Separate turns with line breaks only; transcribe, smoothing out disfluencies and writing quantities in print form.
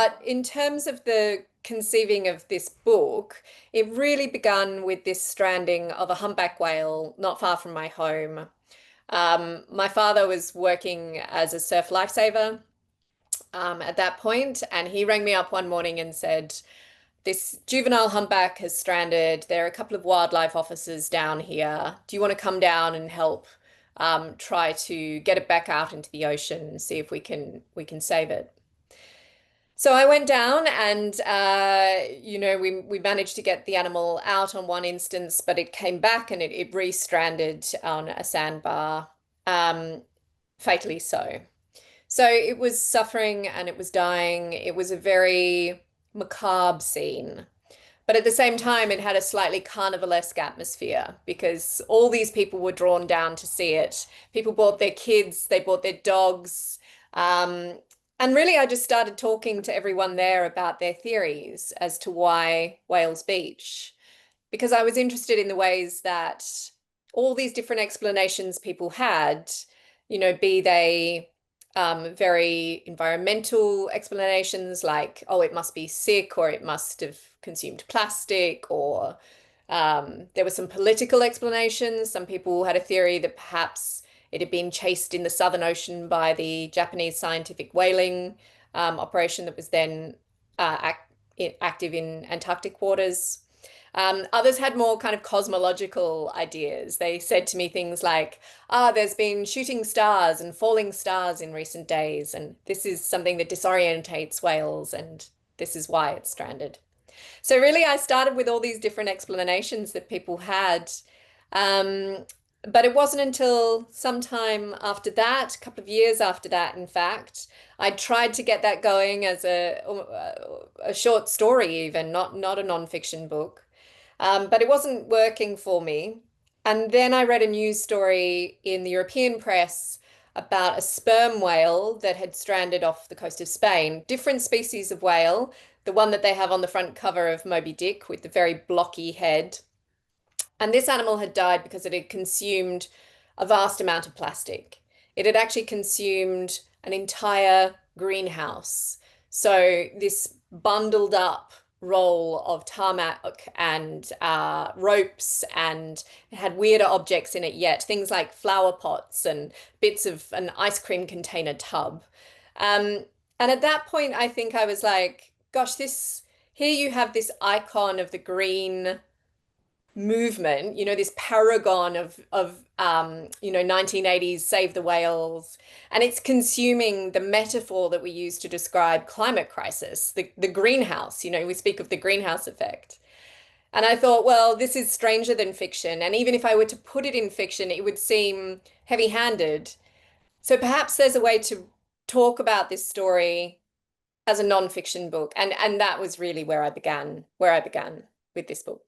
But in terms of the conceiving of this book, it really began with this stranding of a humpback whale not far from my home. My father was working as a surf lifesaver at that point, and he rang me up one morning and said, this juvenile humpback has stranded. There are a couple of wildlife officers down here. Do you want to come down and help try to get it back out into the ocean and see if we can save it? So I went down and we managed to get the animal out on one instance, but it came back and it re-stranded on a sandbar, um, fatally so. So it was suffering and it was dying. It was a very macabre scene. But at the same time, it had a slightly carnivalesque atmosphere because all these people were drawn down to see it. People brought their kids, they brought their dogs. Um, and really, I just started talking to everyone there about their theories as to why Wales Beach, because I was interested in the ways that all these different explanations people had, be they very environmental explanations like, oh, it must be sick or it must have consumed plastic, or there were some political explanations. Some people had a theory that perhaps it had been chased in the Southern Ocean by the Japanese scientific whaling operation that was then active in Antarctic waters. Others had more kind of cosmological ideas. They said to me things like, there's been shooting stars and falling stars in recent days, and this is something that disorientates whales, and this is why it's stranded. So really, I started with all these different explanations that people had. Um, but it wasn't until sometime after that, a couple of years after that, in fact, I tried to get that going as a short story, even not a nonfiction book. But it wasn't working for me. And then I read a news story in the European press about a sperm whale that had stranded off the coast of Spain. Different species of whale, the one that they have on the front cover of Moby Dick with the very blocky head. And this animal had died because it had consumed a vast amount of plastic. It had actually consumed an entire greenhouse. So this bundled up roll of tarmac and ropes, and it had weirder objects in it yet, things like flower pots and bits of an ice cream container tub. Um, and at that point, I think I was like, gosh, here you have this icon of the green movement, this paragon of 1980s Save the Whales, and it's consuming the metaphor that we use to describe climate crisis, the greenhouse, we speak of the greenhouse effect. And I thought, well, this is stranger than fiction, and even if I were to put it in fiction, it would seem heavy-handed. So perhaps there's a way to talk about this story as a non-fiction book, and that was really where I began with this book.